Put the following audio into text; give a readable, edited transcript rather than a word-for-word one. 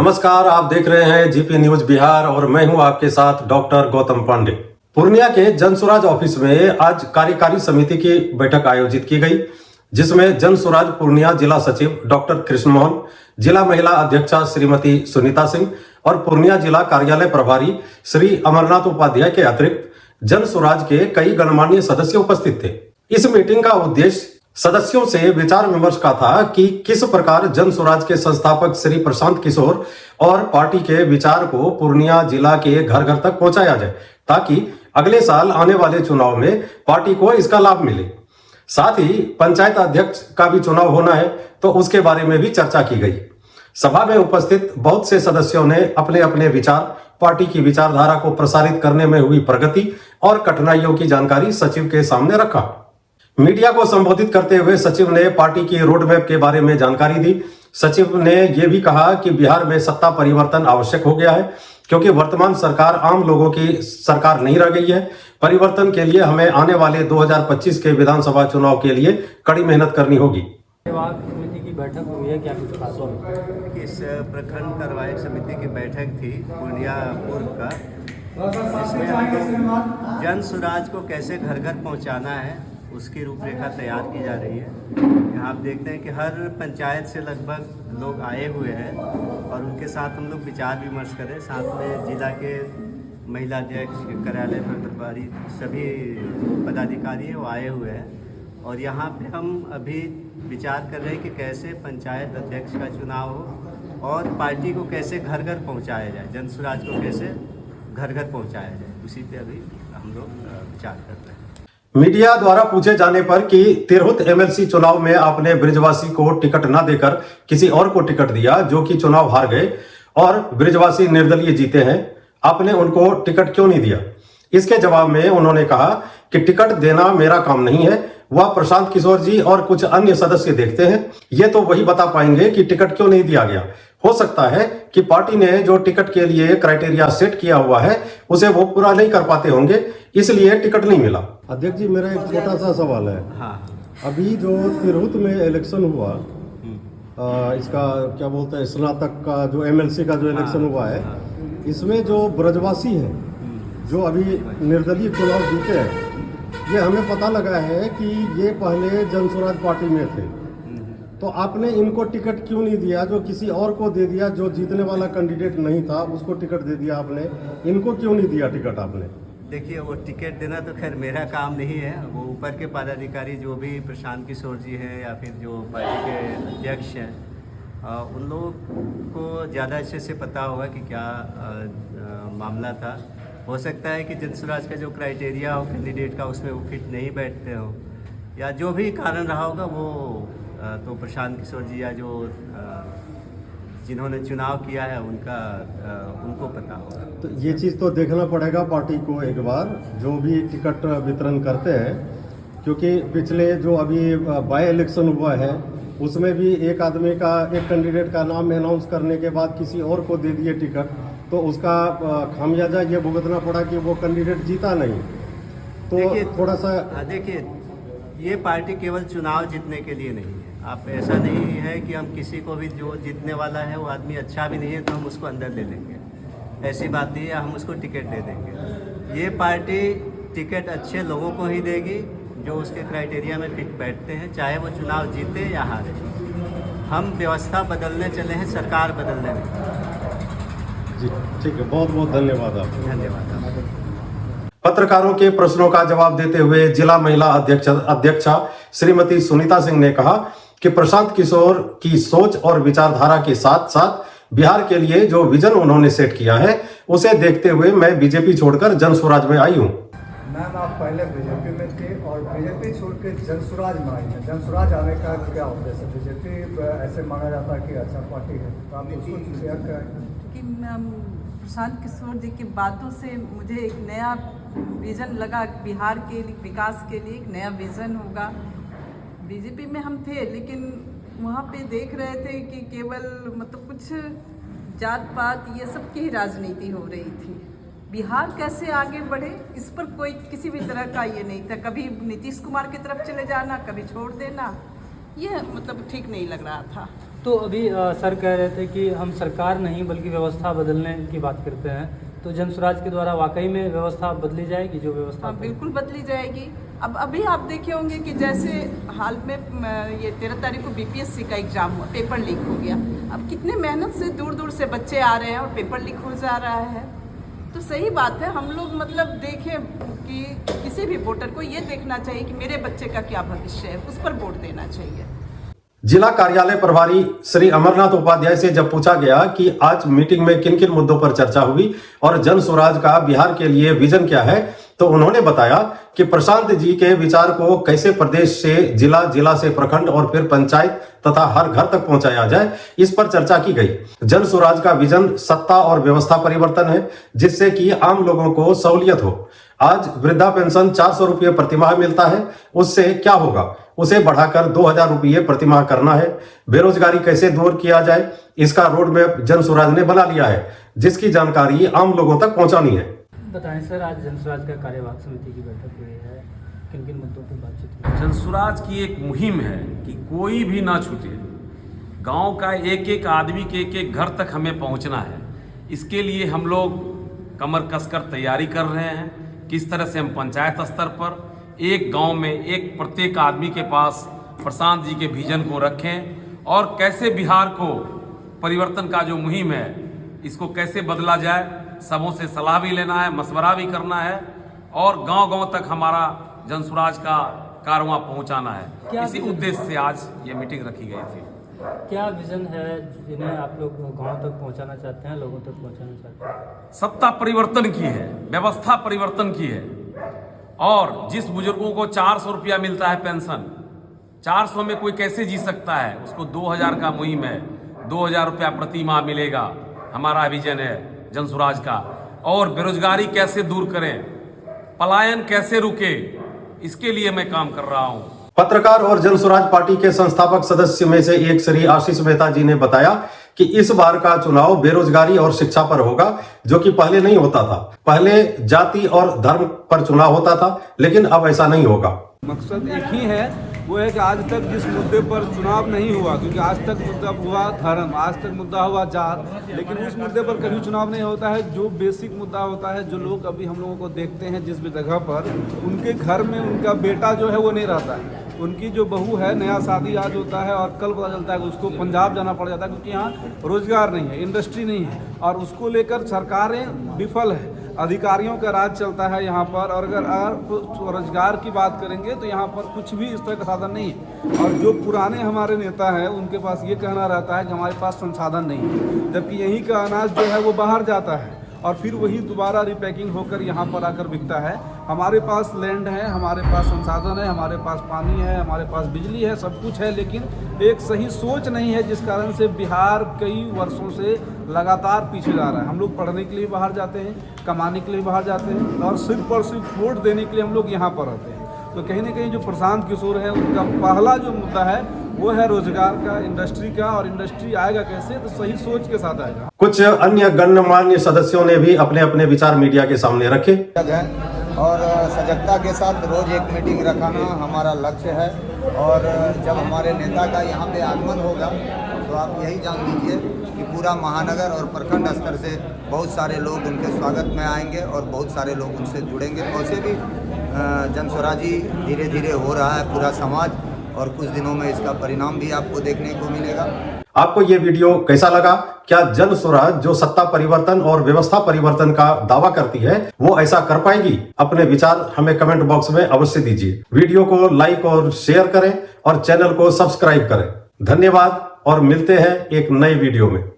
नमस्कार, आप देख रहे हैं जीपी न्यूज बिहार और मैं हूं आपके साथ डॉक्टर गौतम पांडे। पूर्णिया के जन स्वराज ऑफिस में आज कार्यकारी समिति की बैठक आयोजित की गई, जिसमें जन स्वराज पूर्णिया जिला सचिव डॉक्टर कृष्ण मोहन, जिला महिला अध्यक्षा श्रीमती सुनीता सिंह और पूर्णिया जिला कार्यालय प्रभारी श्री अमरनाथ उपाध्याय के अतिरिक्त जन स्वराज के कई गणमान्य सदस्य उपस्थित थे। इस मीटिंग का उद्देश्य सदस्यों से विचार विमर्श का था कि किस प्रकार जन स्वराज के संस्थापक श्री प्रशांत किशोर और पार्टी के विचार को पूर्णिया जिला के घर घर तक पहुंचाया जाए, ताकि अगले साल आने वाले चुनाव में पार्टी को इसका लाभ मिले। साथ ही पंचायत अध्यक्ष का भी चुनाव होना है, तो उसके बारे में भी चर्चा की गई। सभा में उपस्थित बहुत से सदस्यों ने अपने अपने विचार, पार्टी की विचारधारा को प्रसारित करने में हुई प्रगति और कठिनाइयों की जानकारी सचिव के सामने रखा। मीडिया को संबोधित करते हुए सचिव ने पार्टी की रोड मैप के बारे में जानकारी दी। सचिव ने यह भी कहा कि बिहार में सत्ता परिवर्तन आवश्यक हो गया है, क्योंकि वर्तमान सरकार आम लोगों की सरकार नहीं रह गई है। परिवर्तन के लिए हमें आने वाले 2025 के विधानसभा चुनाव के लिए कड़ी मेहनत करनी होगी। समिति की बैठक हुई है, क्या कुछ खास है? इस प्रखंड कार्यवाहक समिति की बैठक थी पूर्णिया पूर्व का, जिसमें हम लोग जन स्वराज को कैसे घर घर पहुंचाना है उसकी रूपरेखा तैयार की जा रही है। यहाँ आप देखते हैं कि हर पंचायत से लगभग लोग आए हुए हैं और उनके साथ हम लोग विचार विमर्श करें। साथ में जिला के महिला अध्यक्ष, कार्यालय प्रभारी, सभी पदाधिकारी हैं वो आए हुए हैं और यहाँ पे हम अभी विचार कर रहे हैं कि कैसे पंचायत अध्यक्ष का चुनाव हो और पार्टी को कैसे घर घर पहुँचाया जाए, जन स्वराज को कैसे घर घर पहुँचाया जाए, उसी पे अभी हम लोग विचार कर रहे हैं। मीडिया द्वारा पूछे जाने पर कि तिरहुत एमएलसी चुनाव में आपने ब्रिजवासी को टिकट न देकर किसी और को टिकट दिया, जो कि चुनाव हार गए और ब्रिजवासी निर्दलीय जीते हैं, आपने उनको टिकट क्यों नहीं दिया? इसके जवाब में उन्होंने कहा कि टिकट देना मेरा काम नहीं है, वह प्रशांत किशोर जी और कुछ अन्य सदस्य देखते हैं। ये तो वही बता पाएंगे कि टिकट क्यों नहीं दिया गया। हो सकता है कि पार्टी ने जो टिकट के लिए क्राइटेरिया सेट किया हुआ है उसे वो पूरा नहीं कर पाते होंगे, इसलिए टिकट नहीं मिला। अध्यक्ष जी, मेरा एक छोटा सा सवाल है। हाँ, अभी जो तिरहुत में इलेक्शन हुआ, इसका क्या बोलते हैं, स्नातक का जो एमएलसी का जो इलेक्शन हुआ है, इसमें जो ब्रजवासी हैं जो अभी निर्दलीय चुनाव जीते हैं, ये हमें पता लगा है कि ये पहले जन स्वराज पार्टी में थे। तो आपने इनको टिकट क्यों नहीं दिया? जो किसी और को दे दिया, जो जीतने वाला कैंडिडेट नहीं था उसको टिकट दे दिया आपने, इनको क्यों नहीं दिया टिकट आपने? देखिए, वो टिकट देना तो खैर मेरा काम नहीं है। वो ऊपर के पदाधिकारी जो भी प्रशांत किशोर जी हैं या फिर जो पार्टी के अध्यक्ष हैं, उन लोगों को ज़्यादा अच्छे से पता होगा कि क्या मामला था। हो सकता है कि जन स्वराज का जो क्राइटेरिया हो कैंडिडेट का, उसमें वो फिट नहीं बैठते हो, या जो भी कारण रहा होगा वो तो प्रशांत किशोर जी या जो जिन्होंने चुनाव किया है उनको पता होगा। तो ये चीज़ तो देखना पड़ेगा पार्टी को एक बार, जो भी टिकट वितरण करते हैं, क्योंकि पिछले जो अभी बाय इलेक्शन हुआ है उसमें भी एक आदमी का, एक कैंडिडेट का नाम अनाउंस करने के बाद किसी और को दे दिए टिकट, तो उसका खामियाजा ये भुगतना पड़ा कि वो कैंडिडेट जीता नहीं। तो थोड़ा सा देखिए, ये पार्टी केवल चुनाव जीतने के लिए नहीं है। आप ऐसा नहीं है कि हम किसी को भी, जो जीतने वाला है वो आदमी अच्छा भी नहीं है तो हम उसको अंदर ले लेंगे, ऐसी बात नहीं है। हम उसको टिकट दे देंगे। ये पार्टी टिकट अच्छे लोगों को ही देगी जो उसके क्राइटेरिया में फिट बैठते हैं, चाहे वो चुनाव जीते या हारे। हम व्यवस्था बदलने चले हैं, सरकार बदलने नहीं। जी ठीक है, बहुत बहुत धन्यवाद आपको। धन्यवाद। पत्रकारों के प्रश्नों का जवाब देते हुए जिला महिला अध्यक्षा श्रीमती सुनीता सिंह ने कहा कि प्रशांत किशोर की सोच और विचारधारा के साथ साथ बिहार के लिए जो विजन उन्होंने सेट किया है, उसे देखते हुए मैं बीजेपी छोड़कर जन स्वराज में आई हूँ। मैम, आप पहले बीजेपी में थे और बीजेपी छोड़ के जन स्वराज में आई हैं। जन स्वराज आने का क्या उद्देश्य? बीजेपी ऐसे माना जाता है कि अच्छा पार्टी है, तो आप उसको शेयर करें। कि प्रशांत किशोर जी की बातों से मुझे एक नया विज़न लगा, बिहार के विकास के लिए एक नया विज़न होगा। बीजेपी में हम थे, लेकिन वहाँ पे देख रहे थे कि केवल मतलब कुछ जात पात ये सब की ही राजनीति हो रही थी। बिहार कैसे आगे बढ़े, इस पर कोई किसी भी तरह का ये नहीं था। कभी नीतीश कुमार की तरफ चले जाना, कभी छोड़ देना, ये मतलब ठीक नहीं लग रहा था। तो अभी सर कह रहे थे कि हम सरकार नहीं बल्कि व्यवस्था बदलने की बात करते हैं, तो जन स्वराज के द्वारा वाकई में व्यवस्था बदली जाएगी? जो व्यवस्था हाँ, बिल्कुल बदली जाएगी। अब अभी आप देखे होंगे कि जैसे हाल में ये 13 तारीख को बीपीएससी का एग्जाम हुआ, पेपर लीक हो गया। अब कितने मेहनत से दूर दूर से बच्चे आ रहे हैं और पेपर लीक हो जा रहा है। तो सही बात है, हम लोग मतलब देखें कि किसी भी वोटर को ये देखना चाहिए कि मेरे बच्चे का क्या भविष्य है, उस पर वोट देना चाहिए। जिला कार्यालय प्रभारी श्री अमरनाथ उपाध्याय से जब पूछा गया कि आज मीटिंग में किन किन मुद्दों पर चर्चा हुई और जन स्वराज का बिहार के लिए विजन क्या है, तो उन्होंने बताया कि प्रशांत जी के विचार को कैसे प्रदेश से जिला, जिला से प्रखंड और फिर पंचायत तथा हर घर तक पहुंचाया जाए, इस पर चर्चा की गई। जन स्वराज का विजन सत्ता और व्यवस्था परिवर्तन है, जिससे कि आम लोगों को सहूलियत हो। आज वृद्धा पेंशन 400 रुपये प्रतिमाह मिलता है, उससे क्या होगा, उसे बढ़ाकर 2000 रुपये प्रतिमाह करना है। बेरोजगारी कैसे दूर किया जाए, इसका रोड मैप जन स्वराज ने बना लिया है, जिसकी जानकारी आम लोगों तक पहुंचानी है। बताएं सर, आज जन स्वराज का कार्यवाहक समिति की बैठक हुई है, किन किन मुद्दों पर बातचीत हुई? जन स्वराज की एक मुहिम है कि कोई भी ना छूटे, गांव का एक एक आदमी के एक एक घर तक हमें पहुंचना है। इसके लिए हम लोग कमर कसकर तैयारी कर रहे हैं। किस तरह से हम पंचायत स्तर पर एक गांव में एक प्रत्येक आदमी के पास प्रशांत जी के विजन को रखें और कैसे बिहार को परिवर्तन का जो मुहिम है इसको कैसे बदला जाए, सबों से सलाह भी लेना है, मशवरा भी करना है और गांव-गांव तक हमारा जन स्वराज का कारवां पहुंचाना है। इसी उद्देश्य से आज ये मीटिंग रखी गई थी। क्या विजन है जिन्हें आप लोग गांव तक पहुंचाना चाहते हैं, लोगों तक पहुंचाना चाहते हैं? सत्ता परिवर्तन की है, व्यवस्था परिवर्तन की है। और जिस बुजुर्गों को 400 रुपया मिलता है पेंशन, 400 में कोई कैसे जी सकता है, उसको 2000 का मुहिम है, 2000 रुपया प्रति माह मिलेगा। हमारा विजन है जन स्वराज का। और बेरोजगारी कैसे दूर करें, पलायन कैसे रुके, इसके लिए मैं काम कर रहा हूं। पत्रकार और जन स्वराज पार्टी के संस्थापक सदस्य में से एक श्री आशीष मेहता जी ने बताया कि इस बार का चुनाव बेरोजगारी और शिक्षा पर होगा, जो कि पहले नहीं होता था। पहले जाति और धर्म पर चुनाव होता था, लेकिन अब ऐसा नहीं होगा। मकसद एक ही है, वो है कि आज तक जिस मुद्दे पर चुनाव नहीं हुआ, क्योंकि आज तक मुद्दा हुआ धर्म, आज तक मुद्दा हुआ जात, लेकिन उस मुद्दे पर कभी चुनाव नहीं होता है। जो बेसिक मुद्दा होता है, जो लोग अभी हम लोगों को देखते हैं जिस भी जगह पर, उनके घर में उनका बेटा जो है वो नहीं रहता है, उनकी जो बहू है, नया शादी आज होता है और कल पता चलता है कि उसको पंजाब जाना पड़ जाता है, क्योंकि यहाँ रोजगार नहीं है, इंडस्ट्री नहीं है और उसको लेकर सरकारें विफल है। अधिकारियों का राज चलता है यहाँ पर। और अगर रोजगार की बात करेंगे तो यहाँ पर कुछ भी इस तरह का साधन नहीं है। और जो पुराने हमारे नेता हैं उनके पास ये कहना रहता है कि हमारे पास संसाधन नहीं है, जबकि यहीं का अनाज जो है वो बाहर जाता है और फिर वही दोबारा रिपैकिंग होकर यहाँ पर आकर बिकता है। हमारे पास लैंड है, हमारे पास संसाधन है, हमारे पास पानी है, हमारे पास बिजली है, सब कुछ है, लेकिन एक सही सोच नहीं है, जिस कारण से बिहार कई वर्षों से लगातार पीछे जा रहा है। हम लोग पढ़ने के लिए बाहर जाते हैं, कमाने के लिए बाहर जाते हैं और सिर्फ और सिर्फ वोट देने के लिए हम लोग यहाँ पर रहते हैं। तो कहीं ना कहीं जो प्रशांत किशोर है, उनका पहला जो मुद्दा है वो है रोजगार का, इंडस्ट्री का। और इंडस्ट्री आएगा कैसे, तो सही सोच के साथ आएगा। कुछ अन्य गणमान्य सदस्यों ने भी अपने अपने विचार मीडिया के सामने रखे। और सजगता के साथ रोज एक मीटिंग रखाना हमारा लक्ष्य है। और जब हमारे नेता का यहाँ पे आगमन होगा तो आप यही जान लीजिए कि पूरा महानगर और प्रखंड स्तर से बहुत सारे लोग उनके स्वागत में आएंगे और बहुत सारे लोग उनसे जुड़ेंगे। वैसे भी जन स्वराजी धीरे धीरे हो रहा है पूरा समाज, और कुछ दिनों में इसका परिणाम भी आपको देखने को मिलेगा। आपको ये वीडियो कैसा लगा? क्या जन स्वराज जो सत्ता परिवर्तन और व्यवस्था परिवर्तन का दावा करती है वो ऐसा कर पाएगी? अपने विचार हमें कमेंट बॉक्स में अवश्य दीजिए। वीडियो को लाइक और शेयर करें और चैनल को सब्सक्राइब करें। धन्यवाद और मिलते हैं एक नए वीडियो में।